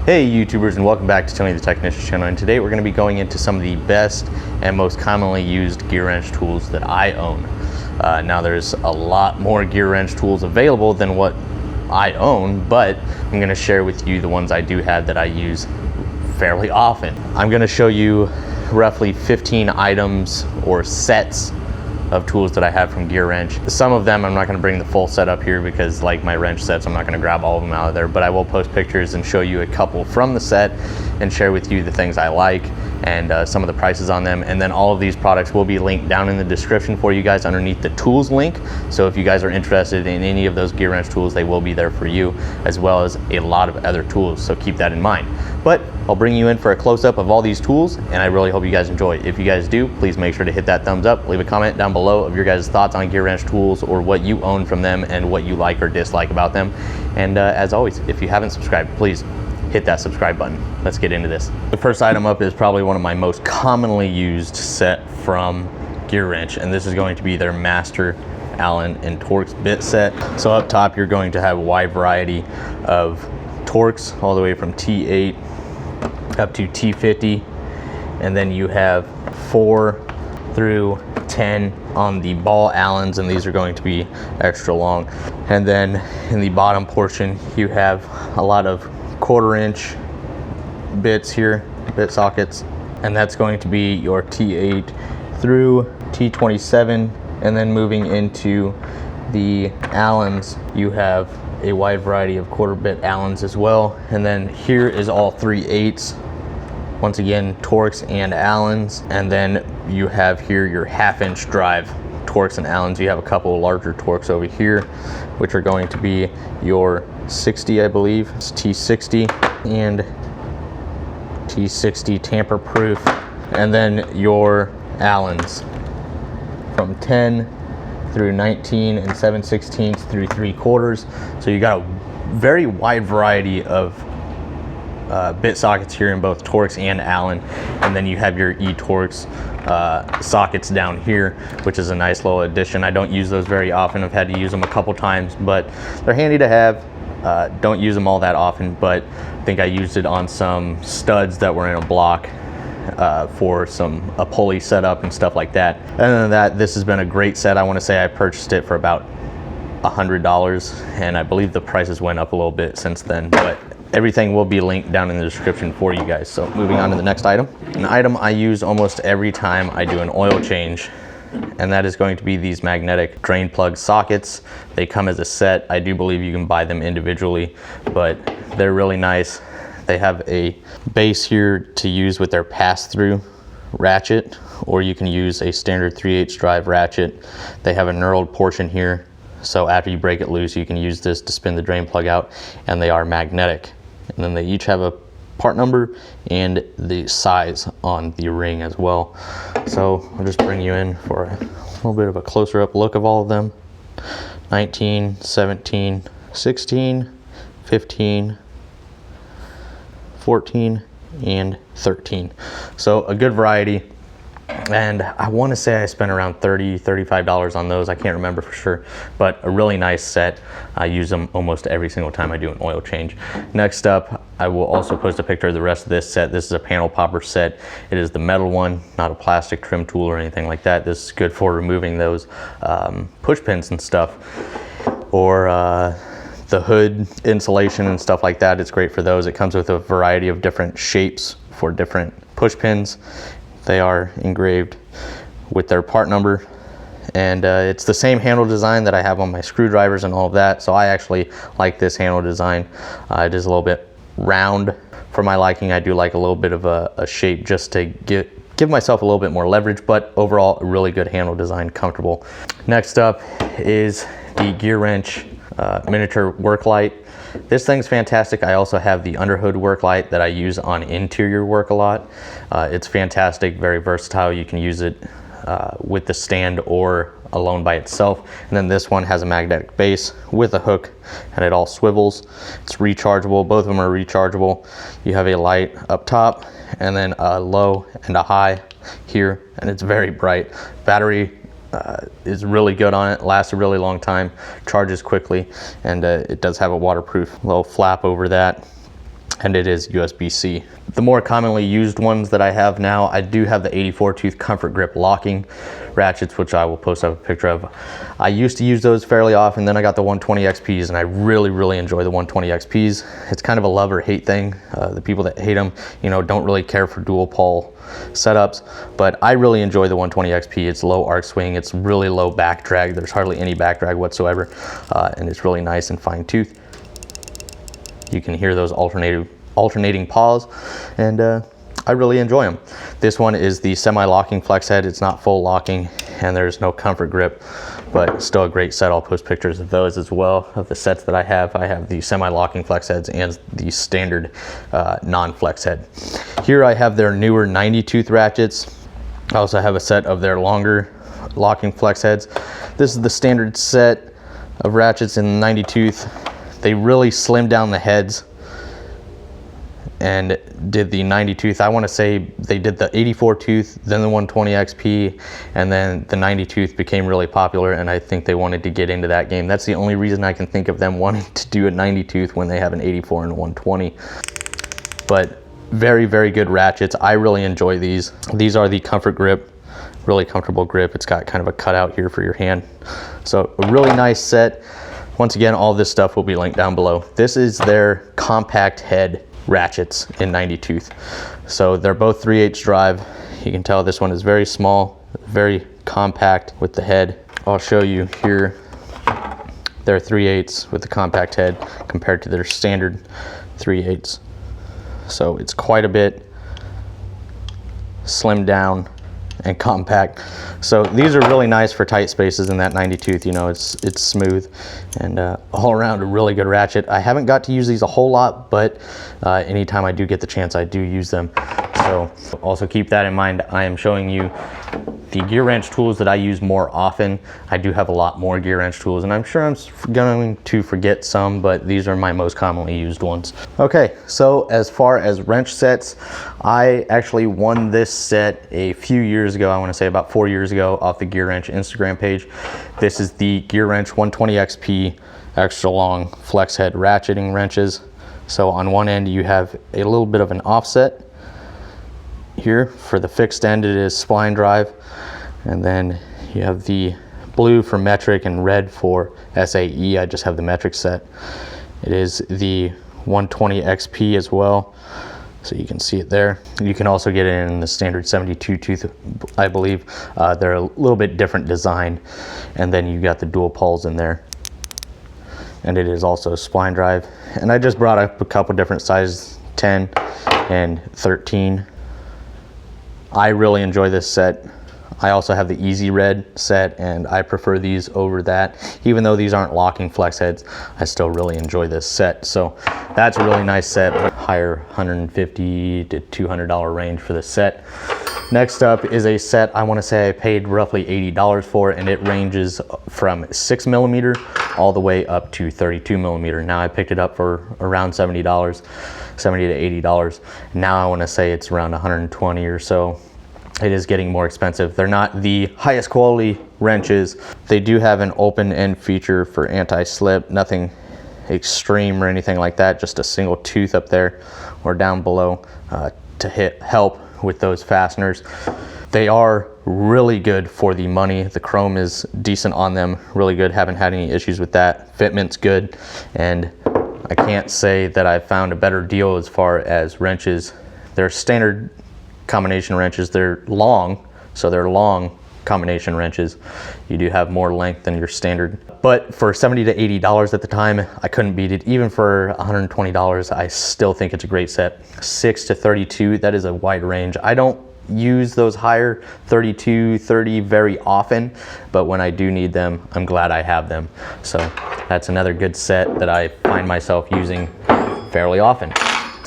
Hey YouTubers, and welcome back to Tony the Technician channel, and today we're going to be going into some of the best and most commonly used Gearwrench tools that I own. Now there's a lot more Gearwrench tools available than what I own, but I'm going to share with you the ones I do have that I use fairly often. I'm going to show you roughly 15 items or sets of tools that I have from Gearwrench. Some of them I'm not going to bring the full set up here because, like my wrench sets, I'm not going to grab all of them out of there, but I will post pictures and show you a couple from the set and share with you the things I like and some of the prices on them. And then all of these products will be linked down in the description for you guys underneath the tools link. So if you guys are interested in any of those Gearwrench tools, they will be there for you, as well as a lot of other tools, so keep that in mind. But I'll bring you in for a close-up of all these tools, and I really hope you guys enjoy. If you guys do, please make sure to hit that thumbs up, leave a comment down below of your guys' thoughts on Gearwrench tools or what you own from them and what you like or dislike about them. And as always, if you haven't subscribed, please hit that subscribe button. Let's get into this. The first item up is probably one of my most commonly used set from Gearwrench, and this is going to be their Master, Allen, and Torx bit set. So up top, you're going to have a wide variety of Torx, all the way from T8 up to T50, and then you have 4 through 10 on the ball Allens, and these are going to be extra long. And then in the bottom portion, you have a lot of 1/4-inch bits here, bit sockets, and that's going to be your T8 through T27. And then moving into the Allens, you have a wide variety of 1/4 bit Allens as well. And then here is all 3/8, once again Torx and Allens. And then you have here your 1/2-inch drive Torx and Allens. You have a couple of larger Torx over here, which are going to be your 60, I believe. It's T60 and T60 tamper proof. And then your Allens from 10 through 19 and 7/16 through 3/4. So you got a very wide variety of bit sockets here in both Torx and Allen. And then you have your eTorx sockets down here, which is a nice little addition. I don't use those very often. I've had to use them a couple times, but they're handy to have. Don't use them all that often, but I think I used it on some studs that were in a block for a pulley setup and stuff like that. Other than that, this has been a great set. I want to say I purchased it for about $100, and I believe the prices went up a little bit since then, but everything will be linked down in the description for you guys. So moving on to the next item. An item I use almost every time I do an oil change, and that is going to be these magnetic drain plug sockets. They come as a set. I do believe you can buy them individually, but they're really nice. They have a base here to use with their pass-through ratchet, or you can use a standard 3/8 drive ratchet. They have a knurled portion here, so after you break it loose, you can use this to spin the drain plug out, and they are magnetic. And then they each have a part number and the size on the ring as well. So I'll just bring you in for a little bit of a closer up look of all of them. 19, 17, 16, 15, 14, and 13. So a good variety. And I want to say I spent around $30, $35 on those. I can't remember for sure, but a really nice set. I use them almost every single time I do an oil change. Next up, I will also post a picture of the rest of this set. This is a panel popper set. It is the metal one, not a plastic trim tool or anything like that. This is good for removing those push pins and stuff, or the hood insulation and stuff like that. It's great for those. It comes with a variety of different shapes for different push pins. They are engraved with their part number, and it's the same handle design that I have on my screwdrivers and all of that. So I actually like this handle design. It is a little bit round for my liking. I do like a little bit of a shape just to give myself a little bit more leverage, but overall a really good handle design, comfortable. Next up is the Gearwrench miniature work light. This thing's fantastic. I also have the underhood work light that I use on interior work a lot. It's fantastic, very versatile. You can use it with the stand or alone by itself. And then this one has a magnetic base with a hook, and it all swivels. It's rechargeable. Both of them are rechargeable. You have a light up top and then a low and a high here, and it's very bright. Battery is really good on it, lasts a really long time, charges quickly, and it does have a waterproof little flap over that. and it is USB-C. The more commonly used ones that I have now, I do have the 84 tooth comfort grip locking ratchets, which I will post up a picture of. I used to use those fairly often, then I got the 120 XPs, and I really enjoy the 120 XPs. It's kind of a love or hate thing. The people that hate them, you know, don't really care for dual pole setups, but I really enjoy the 120 XP. It's low arc swing, it's really low back drag, there's hardly any back drag whatsoever, and it's really nice and fine tooth. You can hear those alternating paws, and I really enjoy them. This one is the semi-locking flex head. It's not full locking, and there's no comfort grip, but still a great set. I'll post pictures of those as well, of the sets that I have. I have the semi-locking flex heads and the standard non-flex head. Here I have their newer 90 tooth ratchets. I also have a set of their longer locking flex heads. This is the standard set of ratchets in 90 tooth. They really slimmed down the heads and did the 90 tooth. I want to say they did the 84 tooth, then the 120 XP, and then the 90 tooth became really popular, and I think they wanted to get into that game. That's the only reason I can think of them wanting to do a 90 tooth when they have an 84 and a 120. But very good ratchets. I really enjoy these. These are the comfort grip, really comfortable grip. It's got kind of a cutout here for your hand. So a really nice set. Once again, all this stuff will be linked down below. This is their compact head ratchets in 90 tooth. So they're both 3/8 drive. You can tell this one is very small, very compact with the head. I'll show you here. They're 3/8 with the compact head compared to their standard 3/8. So it's quite a bit slimmed down and compact. So these are really nice for tight spaces in that 90 tooth. You know, it's smooth and all around a really good ratchet. I haven't got to use these a whole lot, but anytime I do get the chance, I do use them. So also keep that in mind. I am showing you the Gearwrench tools that I use more often. I do have a lot more Gearwrench tools, and I'm sure I'm going to forget some, but these are my most commonly used ones. Okay, so as far as wrench sets, I actually won this set a few years ago. I want to say about 4 years ago off the Gearwrench Instagram page. This is the Gearwrench 120 XP extra long flex head ratcheting wrenches. So on one end you have a little bit of an offset. Here for the fixed end it is spline drive, and then you have the blue for metric and red for SAE. I just have the metric set. It is the 120 XP as well, so you can see it there. You can also get it in the standard 72 tooth, I believe. They're a little bit different design, and then you got the dual poles in there, and it is also spline drive. And I just brought up a couple different sizes, 10 and 13. I really enjoy this set. I also have the Easy Red set, and I prefer these over that. Even though these aren't locking flex heads, I still really enjoy this set. So that's a really nice set, higher $150 to $200 range for this set. Next up is a set I want to say I paid roughly $80 for, and it ranges from 6mm all the way up to 32mm. Now I picked it up for around $70 to $80. Now I want to say it's around 120 or so. It is getting more expensive. They're not the highest quality wrenches. They do have an open end feature for anti-slip, nothing extreme or anything like that, just a single tooth up there or down below to help with those fasteners. They are really good for the money. The chrome is decent on them, really good. Haven't had any issues with that. Fitment's good, and I can't say that I found a better deal as far as wrenches. They're standard combination wrenches. They're long, so they're long combination wrenches. You do have more length than your standard, but for $70 to $80 at the time, I couldn't beat it. Even for $120, I still think it's a great set. 6 to 32, that is a wide range. I don't use those higher 32, 30 very often, but when I do need them, I'm glad I have them. So that's another good set that I find myself using fairly often.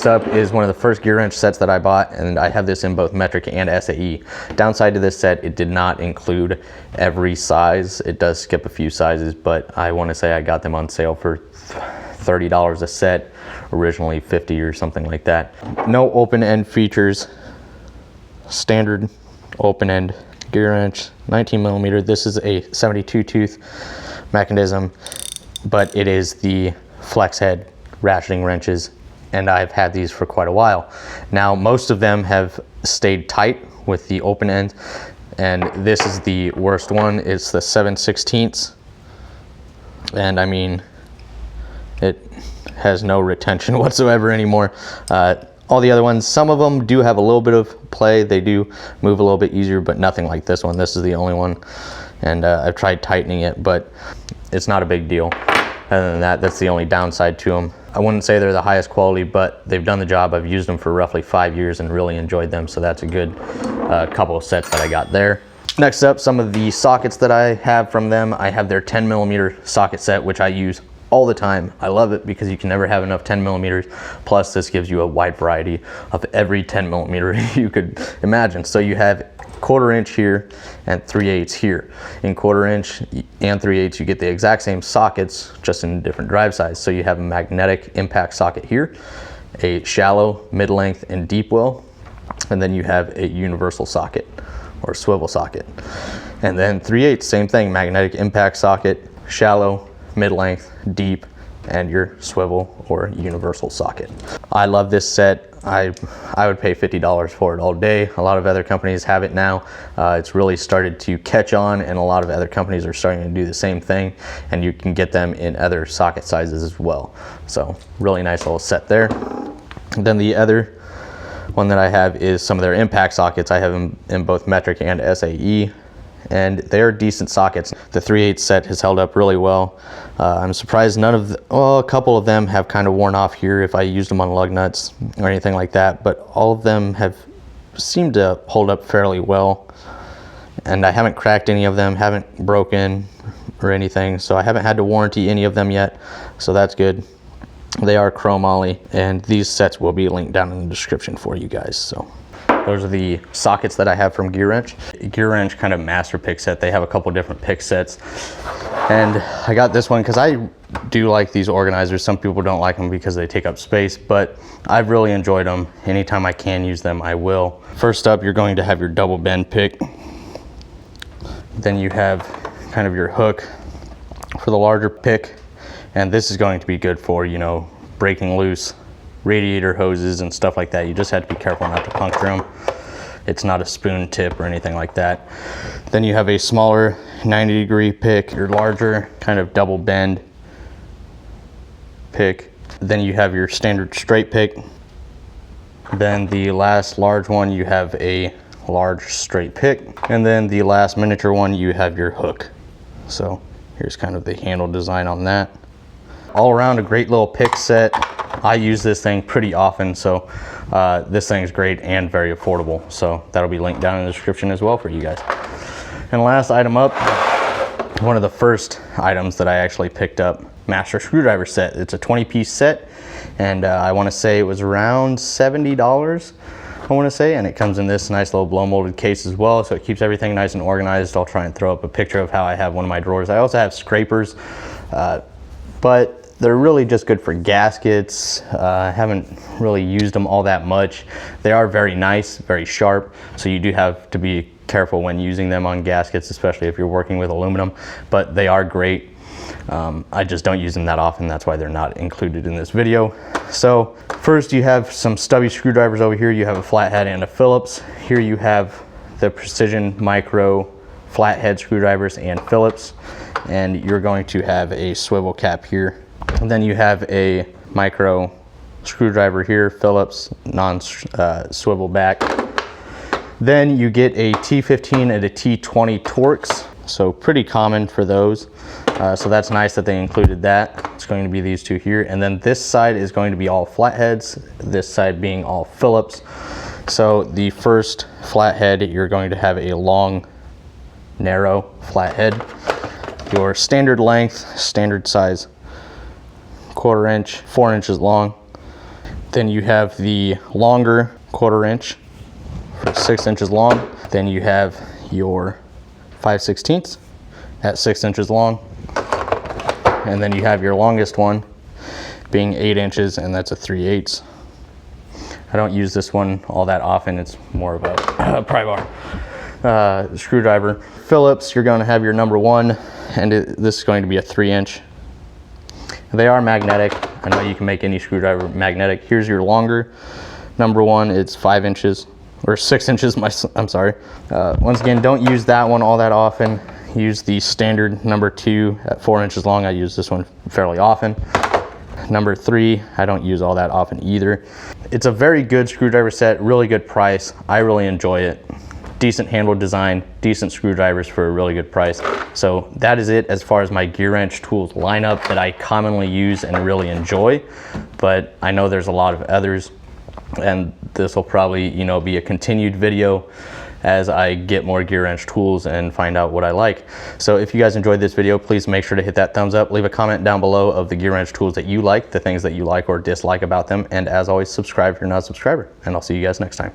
Next up is one of the first Gearwrench sets that I bought, and I have this in both metric and SAE. Downside to this set, it did not include every size. It does skip a few sizes, but I want to say I got them on sale for $30 a set, originally $50 or something like that. No open end features, standard open end Gearwrench, 19mm. This is a 72 tooth mechanism, but it is the flex head ratcheting wrenches and I've had these for quite a while. Now, most of them have stayed tight with the open end, and this is the worst one. It's the 7/16, and I mean, it has no retention whatsoever anymore. All the other ones, some of them do have a little bit of play. They do move a little bit easier, but nothing like this one. This is the only one, and I've tried tightening it, but it's not a big deal. Other than that, that's the only downside to them. I wouldn't say they're the highest quality, but they've done the job. I've used them for roughly 5 years and really enjoyed them, so that's a good couple of sets that I got there. Next up, some of the sockets that I have from them. I have their 10mm socket set, which I use all the time. I love it because you can never have enough 10mm. Plus, this gives you a wide variety of every 10mm you could imagine. So you have 1/4 inch here and 3/8 here. In 1/4 inch and 3/8 you get the exact same sockets, just in a different drive size. So you have a magnetic impact socket here, a shallow, mid-length, and deep well, and then you have a universal socket or swivel socket. And then 3/8, same thing, magnetic impact socket, shallow, mid-length, deep, and your swivel or universal socket. I love this set. I would pay $50 for it all day. A lot of other companies have it now. It's really started to catch on, and a lot of other companies are starting to do the same thing, and you can get them in other socket sizes as well. So really nice little set there. And then the other one that I have is some of their impact sockets. I have them in both metric and SAE, and they're decent sockets. The 3/8 set has held up really well. I'm surprised none of a couple of them have kind of worn off here if I used them on lug nuts or anything like that, but all of them have seemed to hold up fairly well, and I haven't cracked any of them, haven't broken or anything, so I haven't had to warranty any of them yet, so that's good. They are chromoly, and these sets will be linked down in the description for you guys. So those are the sockets that I have from Gearwrench. Gearwrench kind of master pick set. They have a couple different pick sets, and I got this one because I do like these organizers. Some people don't like them because they take up space, but I've really enjoyed them. Anytime I can use them, I will. First up, you're going to have your double bend pick. Then you have kind of your hook for the larger pick, and this is going to be good for, you know, breaking loose radiator hoses and stuff like that. You just have to be careful not to puncture them. It's not a spoon tip or anything like that. Then you have a smaller 90-degree pick, your larger kind of double bend pick. Then you have your standard straight pick. Then the last large one, you have a large straight pick. And then the last miniature one, you have your hook. So here's kind of the handle design on that. All around a great little pick set. I use this thing pretty often, so this thing's great and very affordable. So that'll be linked down in the description as well for you guys. And last item up, one of the first items that I actually picked up, master screwdriver set. It's a 20-piece set, and I want to say it was around $70, I want to say, and it comes in this nice little blow molded case as well, so it keeps everything nice and organized. I'll try and throw up a picture of how I have one of my drawers. I also have scrapers, but they're really just good for gaskets. I haven't really used them all that much. They are very nice, very sharp, so you do have to be careful when using them on gaskets, especially if you're working with aluminum, but they are great. I just don't use them that often. That's why they're not included in this video. So first, you have some stubby screwdrivers over here. You have a flathead and a Phillips. Here you have the Precision Micro flathead screwdrivers and Phillips, and you're going to have a swivel cap here. And then you have a micro screwdriver here, Phillips, non-swivel back. Then you get a T15 and a T20 Torx, so pretty common for those. So that's nice that they included that. It's going to be these two here. And then this side is going to be all flatheads, this side being all Phillips. So the first flathead, you're going to have a long, narrow flathead. Your standard length, standard size, 1/4 inch, 4 inches long. Then you have the longer 1/4 inch for 6 inches long. Then you have your 5/16 at 6 inches long. And then you have your longest one being 8 inches, and that's a 3/8. I don't use this one all that often. It's more of a pry bar screwdriver. Phillips, you're going to have your number 1, and this is going to be a 3 inch. They are magnetic. I know you can make any screwdriver magnetic. Here's your longer number one. It's 5 inches or 6 inches. I'm sorry. Once again, don't use that one all that often. Use the standard number 2 at 4 inches long. I use this one fairly often. Number 3, I don't use all that often either. It's a very good screwdriver set, really good price. I really enjoy it. Decent handle design, decent screwdrivers for a really good price. So that is it as far as my Gearwrench tools lineup that I commonly use and really enjoy. But I know there's a lot of others, and this will probably, you know, be a continued video as I get more Gearwrench tools and find out what I like. So if you guys enjoyed this video, please make sure to hit that thumbs up. Leave a comment down below of the Gearwrench tools that you like, the things that you like or dislike about them. And as always, subscribe if you're not a subscriber. And I'll see you guys next time.